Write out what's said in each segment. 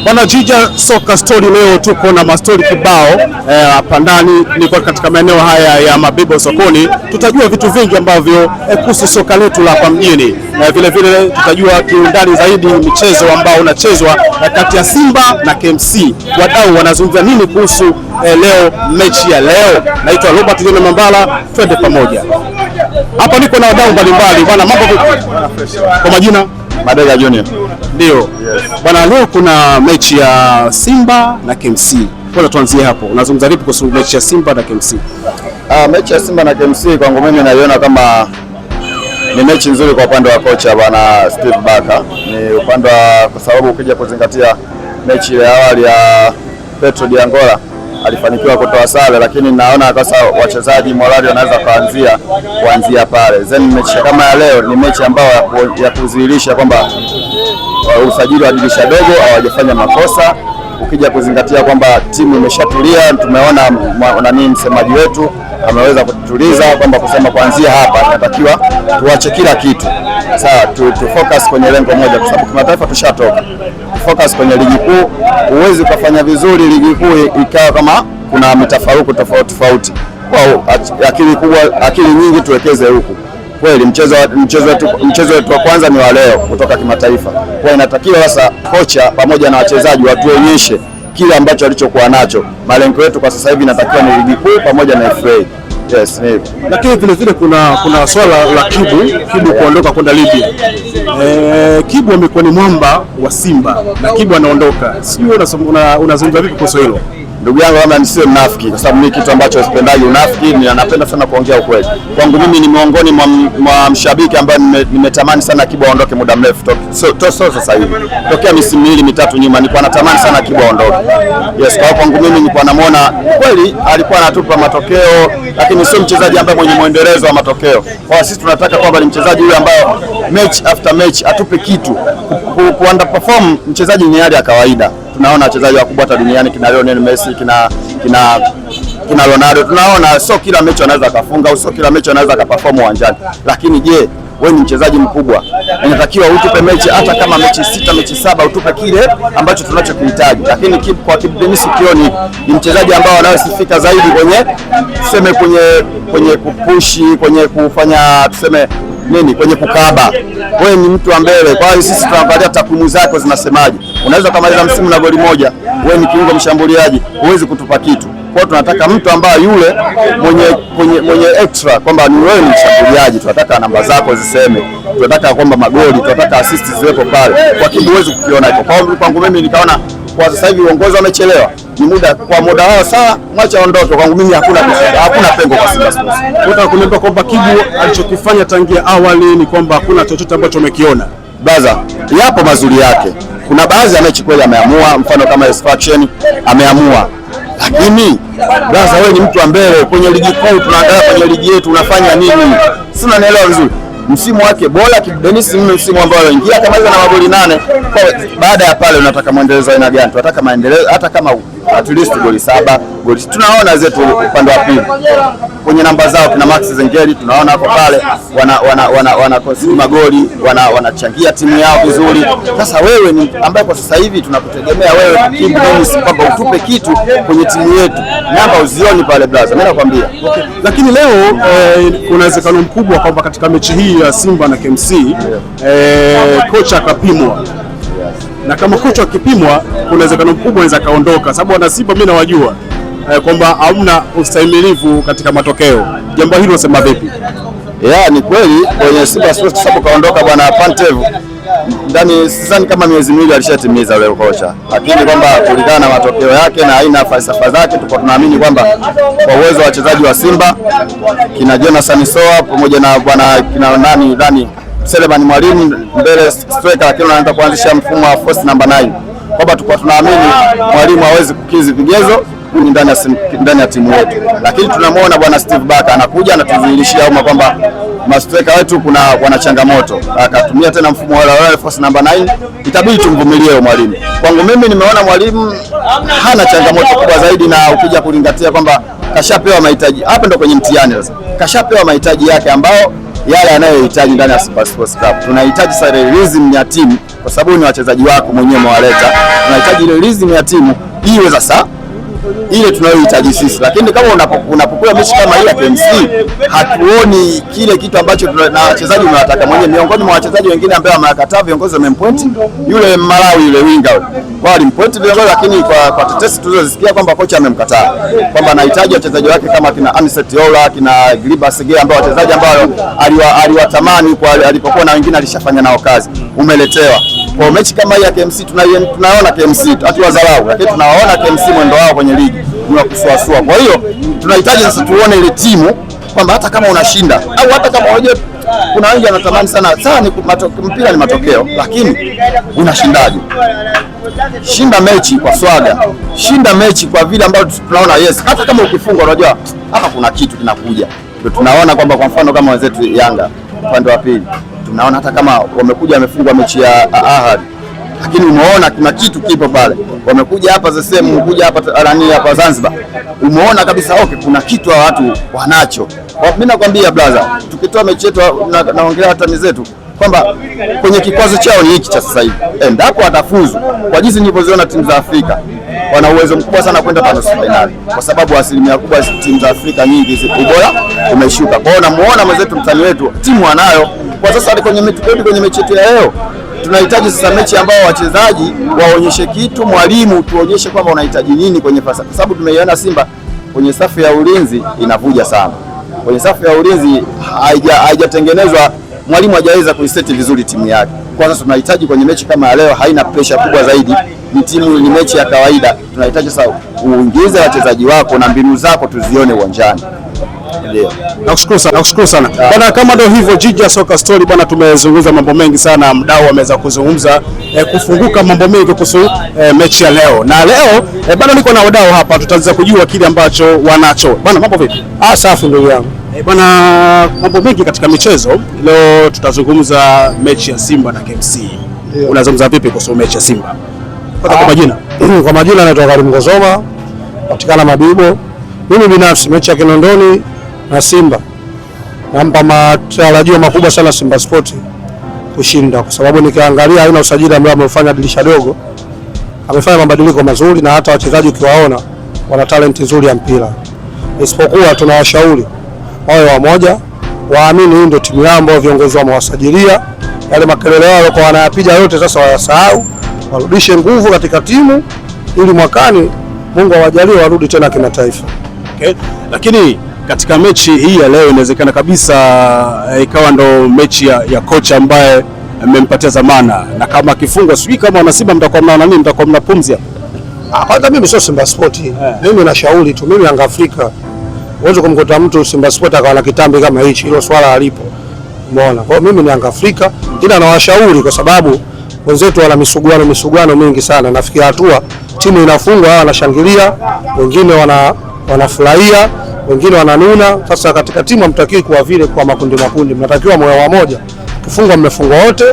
Bwana Jija Soka Story, leo tuko na mastori kibao hapa ndani, niko katika maeneo haya ya Mabibo sokoni. Tutajua vitu vingi ambavyo kuhusu soka letu la hapa mjini. Vile vile tutajua kiundani zaidi michezo ambao unachezwa kati ya Simba na KMC. Wadau wanazungumza nini kuhusu leo, mechi ya leo. Naitwa Robert John Mambala, twende pamoja. Hapa niko na wadau mbalimbali. Bwana, mambo vipi? Kwa majina Madega Junior. Ndio. Yes. Bwana, leo kuna mechi ya Simba na KMC. Kwanza tuanzie hapo. Unazungumza vipi kuhusu mechi ya Simba na KMC? Mechi ya Simba na KMC kwangu mimi naiona kama ni mechi nzuri kwa upande wa kocha bwana Steve Barker. Ni upande wa, kwa sababu ukija kuzingatia mechi ile awali ya Petro di Angola alifanikiwa kutoa sare, lakini naona sasa wachezaji morali wanaweza kuanzia pale. Then mechi kama ya leo ni mechi ambayo ya kudhihirisha kwamba usajili wa dirisha dogo hawajafanya makosa. Ukija kuzingatia kwamba timu imeshatulia, tumeona msemaji wetu ameweza kutuliza kwamba kusema kuanzia hapa tunatakiwa tuache kila kitu. Sawa, tu focus kwenye lengo moja, kwa sababu kimataifa tushatoka. Focus kwenye ligi kuu. Huwezi kufanya vizuri ligi kuu ikawa kama kuna mitafaruku tofauti. Kwa akili nyingi tuwekeze huku. Kweli mchezo wetu wa kwanza ni wa leo kutoka kimataifa. Kwa inatakiwa sasa kocha pamoja na wachezaji watuonyeshe kile ambacho alichokuwa nacho. Malengo yetu kwa sasa hivi inatakiwa ni ligi kuu pamoja na FA. Yes, ni. Lakini vile vile kuna swala la Kibu kuondoka kwenda Libya. Kibu amekuwa ni mwamba wa Simba na Kibu anaondoka. Sio, unazungumza vipi kuhusu hilo? Ndugu yangu, kama nisiwe mnafiki, kwa sababu mimi kitu ambacho sipendaji unafiki, ninapenda sana kuongea ukweli. Kwangu mimi ni miongoni mwa mshabiki ambaye nimetamani sana Kibu aondoke muda mrefu. Sasa hivi. Tokea misimu miwili mitatu nyuma nilikuwa natamani sana Kibu aondoke. Yes, kwa kwangu mimi nilikuwa namuona kweli alikuwa anatupa matokeo, lakini sio mchezaji ambaye mwenye muendelezo wa matokeo. Kwa sisi tunataka kwamba ni mchezaji yule ambaye match after match atupe kitu. Underperform mchezaji ni hali ya kawaida. Tunaona wachezaji wakubwa hata duniani kina Lionel Messi, kina Ronaldo. Tunaona sio kila mechi anaweza akafunga au sio kila mechi anaweza akaperform uwanjani. Lakini je, wewe ni mchezaji mkubwa, inatakiwa utupe mechi hata kama mechi 6, mechi 7, utupe kile ambacho tunachokihitaji. Lakini kwa Kibu Denis Kioni ni mchezaji ambao anayesifika zaidi kwenye kupushi, kwenye kufanya kwenye kukaba. Wewe ni mtu wa mbele. Kwa hiyo sisi tunaangalia takwimu zako zinasemaje. Unaweza kumaliza msimu na goli moja, wewe ni kiungo mshambuliaji, huwezi kutupa kitu. Kwa hiyo tunataka mtu ambaye yule mwenye extra, kwamba ni wewe ni mshambuliaji, tunataka namba zako ziseme, tunataka kwamba magoli, tunataka assist ziwepo pale. Kwa Kibu huwezi kukiona hicho. Kwa hiyo kwangu mimi nikaona kwa sasa hivi uongozi wamechelewa. Ni muda wao sawa, mwacha aondoke. Kwangu mimi hakuna pengo kwa Simba Sports. Nataka kuniambia kwamba Kibu alichokifanya tangia awali ni kwamba hakuna chochote ambacho umekiona. Baza, yapo mazuri yake. Kuna baadhi ya mechi kweli ameamua, mfano kama Extraction ameamua. Lakini baza, wewe ni mtu wa mbele kwenye ligi kuu, tunaangalia kwenye ligi yetu unafanya nini? Si unanielewa vizuri? Msimu wake bora Kibu Denis, msimu ambao aliingia kama hizo na magoli 8. Kwa baada ya pale unataka muendelezo aina gani? Tunataka maendeleo, hata kama at least goli 7, goli. Tunaona zetu upande wa pili kwenye namba zao kina Max Zengeli, tunaona hapo pale wana magoli, wanachangia timu yao vizuri. Sasa wewe ni ambaye kwa sasa hivi tunakutegemea wewe Kibu Denis kwamba utupe kitu kwenye timu yetu. Namba uzioni pale brother, mimi nakwambia. Okay. Lakini leo kuna uwezekano mkubwa kwamba katika mechi hii ya Simba na KMC kocha akapimwa. Na kama kocha akipimwa, kuna uwezekano mkubwa anaweza kaondoka, sababu wana Simba mimi nawajua kwamba hamna ustahimilivu katika matokeo. Jambo hilo unasema vipi? Ni kweli kwenye Simba Sports, sababu kaondoka bwana Pantev ndani sidhani kama miezi miwili alishatimiza leo kocha, lakini kwamba kulingana na matokeo yake na aina falsafa zake tuko tunaamini kwamba kwa uwezo wa wachezaji wa Simba kina Jonathan Soa pamoja na bwana kina nani Selemani Mwalimu mbele striker, lakini anaanza kuanzisha mfumo wa force number 9, kwamba tuko tunaamini Mwalimu hawezi kukizi vigezo ndani ya timu yetu. Lakini tunamwona bwana Steve Barker anakuja anatudhihirishia umma kwamba mastreka wetu wana changamoto, akatumia tena mfumo wa force number 9, itabidi tumvumilie Mwalimu. Kwangu mimi nimeona Mwalimu hana changamoto kubwa zaidi, na ukija kulingatia kwamba kashapewa mahitaji hapa, ndo kwenye mtihani sasa. Kashapewa mahitaji yake ambao yale anayohitaji ndani ya Simba Sports Club. Tunahitaji sasa release ya timu, kwa sababu ni wachezaji wako mwenyewe umewaleta. Tunahitaji release ya timu iwe sasa ile tunayohitaji sisi, lakini kama unapokuwa mechi kama hii ya KMC hatuoni kile kitu ambacho na wachezaji wanataka mwenyewe. Miongoni mwa wachezaji wengine ambao wamekataa, viongozi wamempoint yule Malawi, yule winga wao walimpoint viongozi, lakini kwa tetesi tulizosikia kwamba kocha amemkataa, kwamba anahitaji wachezaji wake kama kina Anicet Ola, kina Glibas Gay, ambao wachezaji ambao aliwatamani kwa alipokuwa na wengine alishafanya nao kazi, umeletewa. Kwa mechi kama hii ya KMC tunaona KMC hatuwadharau, lakini tunawaona KMC mwendo wao kwenye ligi ni wa kusuasua. Kwa hiyo tunahitaji sasa tuone ile timu kwamba hata kama unashinda au hata kama unajua, kuna wengi wanatamani sana mpira ni matokeo, lakini unashindaje? Shinda mechi kwa swaga, shinda mechi kwa vile ambavyo tunaona yes, hata kama ukifungwa unajua hapa kuna kitu kinakuja. Ndio tunaona kwamba kwa mfano kama wenzetu Yanga upande wa pili, tunaona hata kama wamekuja wamefungwa mechi ya Ahad, lakini umeona kuna kitu kipo pale. Wamekuja hapa sehemu, kuja hapa Zanzibar, umeona kabisa okay, kuna kitu wa watu wanacho. Mimi nakwambia brother, tukitoa mechi yetu naongelea hata mizetu kwamba kwenye kikwazo chao ni hiki cha sasa hivi, endapo watafuzu kwa jinsi nilivyoziona timu za Afrika, wana uwezo mkubwa sana kwenda nusu finali, kwa sababu asilimia kubwa timu za Afrika nyingi ubora umeshuka. Kwa hiyo namuona mwenzetu mtani wetu timu anayo kwa sasa. Kwenye mechi yetu ya leo tunahitaji sasa mechi ambao wachezaji waonyeshe kitu, mwalimu tuonyeshe kwamba unahitaji nini kwenye fasa, kwa sababu tumeiona Simba kwenye safu ya ulinzi inavuja sana. Kwenye safu ya ulinzi haijatengenezwa, mwalimu hajaweza kuiseti vizuri timu yake. Kwa sasa tunahitaji kwenye mechi kama ya leo, haina pressure kubwa zaidi, ni mechi ya kawaida. Tunahitaji sasa uingize wachezaji wako na mbinu zako tuzione uwanjani. Ndio. Nakushukuru sana. Bwana, kama ndio hivyo Jiji Soka Story bwana, tumezungumza mambo mengi sana, mdau ameweza kuzungumza kufunguka mambo mengi kuhusu mechi ya leo. Na leo bwana, niko na wadau hapa, tutaanza kujua kile ambacho wanacho. Bwana, mambo vipi? Safi ndugu yangu. Bwana, mambo mengi katika michezo. Leo tutazungumza mechi ya Simba na KMC. Unazungumza vipi kuhusu mechi ya Simba? Kwa majina. Kwa majina naitwa Karim Ngozoma, patikana Mabibo. Mimi binafsi mechi ya Kinondoni na Simba nampa matarajio makubwa sana Simba Sport kushinda, kwa sababu nikiangalia aina usajili ambao amefanya dirisha dogo, amefanya mabadiliko mazuri na hata wachezaji ukiwaona wana talent nzuri ya mpira. Isipokuwa tunawashauri wawe wamoja, waamini hii ndio timu yao ambayo viongozi wao wasajilia. Yale makelele yao kwa wanayapiga yote sasa wayasahau, warudishe nguvu katika timu ili mwakani Mungu awajalie warudi tena kimataifa. Okay. Lakini katika mechi hii ya leo inawezekana kabisa ikawa ndo mechi ya kocha ambaye amempatia zamana, na kama akifungwa sijui kama wana Simba mtakuwa mnaona nini, mtakuwa mnapumzia. Kwanza mimi sio Simba Sport. Mimi nashauri tu, mimi Yanga Afrika. Uweze kumkuta mtu Simba Sport akawa na kitambi kama hichi, hilo swala halipo. Umeona? Kwa hiyo mimi ni Yanga Afrika, ila nawashauri kwa sababu wenzetu wana misuguano mingi sana. Nafikia hatua timu inafungwa wanashangilia, wengine wanafurahia, wengine wananuna. Sasa katika timu hamtakiwi kuwa vile kwa makundi, mnatakiwa moyo wa moja. Kifungwa mmefungwa wote,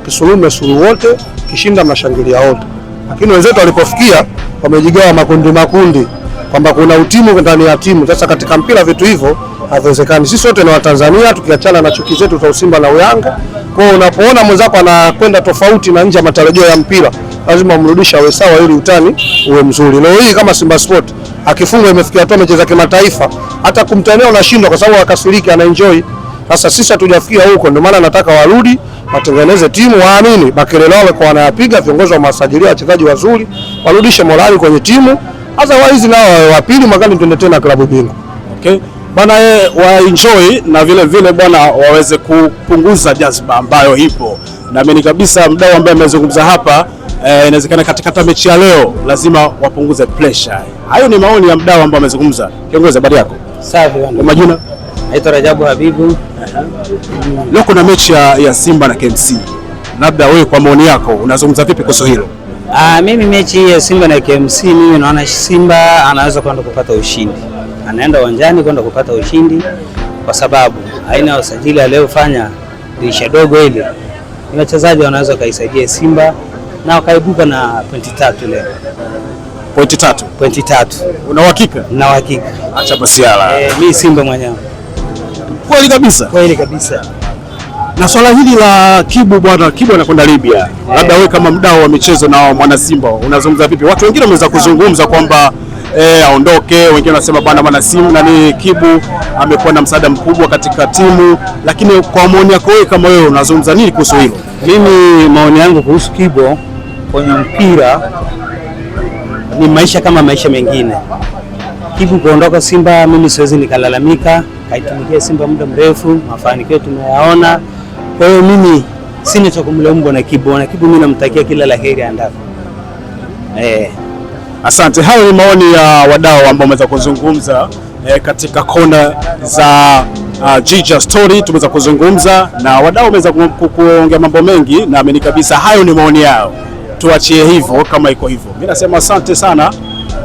kisuluhu mmesuluhu wote, kishinda mnashangilia wote. Lakini wenzetu walipofikia wamejigawa makundi kwamba kuna utimu ndani ya timu. Sasa katika mpira vitu hivyo haviwezekani. Sisi wote ni Watanzania, tukiachana na chuki zetu za Simba na Yanga. Kwa hiyo unapoona mwenzako anakwenda tofauti na nje ya matarajio ya mpira, lazima umrudishe awe sawa ili utani uwe mzuri. Leo hii kama Simba Sport akifunga imefikia hatua amecheza kimataifa, hata kumtania unashindwa kwa sababu akasiriki ana enjoy. Sasa sisi hatujafikia huko, ndio maana nataka warudi watengeneze timu, waamini makelele wao kwa wanayapiga, viongozi wa masajilia wachezaji wazuri, warudishe morali kwenye timu. Sasa waizi nao wa pili magani tuende tena klabu bingwa. Okay. Bwana, wa enjoy na vile vile bwana waweze kupunguza jazba ambayo ipo. Naamini kabisa mdau ambaye amezungumza hapa inawezekana katika mechi ya leo lazima wapunguze pressure. Hayo ni maoni ya mdau ambaye amezungumza. Kiongozi, habari yako? Safi bwana. Kwa majina? Naitwa Rajabu Habibu. Leo kuna mechi ya Simba na KMC. Labda wewe kwa maoni yako unazungumza vipi kuhusu hilo? Mimi mechi ya Simba na KMC, mimi naona Simba anaweza kwenda kupata ushindi. Anaenda uwanjani kwenda kupata ushindi kwa sababu aina ya usajili aliyofanya dirisha dogo ile, ni wachezaji wanaweza kaisaidia Simba na wakaibuka na pointi 3 leo. Pointi 3. Una uhakika? Na uhakika. Acha basi yala. Mimi Simba mwenyewe. Kweli kabisa? Kweli kabisa. Na swala hili la Kibu bwana, Kibu anakwenda Libya, labda wewe kama mdau wa michezo na mwana Simba unazungumza vipi? Watu wengine wameweza kuzungumza kwamba aondoke, wengine wanasema bwana Simba ni Kibu amekuwa na msaada mkubwa katika timu, lakini kwa maoni yako wewe kama wewe unazungumza nini kuhusu hilo? Mimi maoni yangu kuhusu Kibu kwenye mpira ni maisha kama maisha mengine. Kibu kuondoka Simba mimi siwezi nikalalamika, kaitumikia Simba muda mrefu, mafanikio tumeyaona. Kwa hiyo mimi sina cha kumlaumu bwana Kibu. Na Kibu mimi namtakia kila laheri andako. Asante. Hayo ni maoni ya wadau ambao wameweza kuzungumza katika kona za Jicha Story. Tumeweza kuzungumza na wadau wameweza kuongea mambo mengi, na amini kabisa hayo ni maoni yao. Tuachie hivyo kama iko hivyo. Mimi nasema asante sana,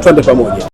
twende pamoja.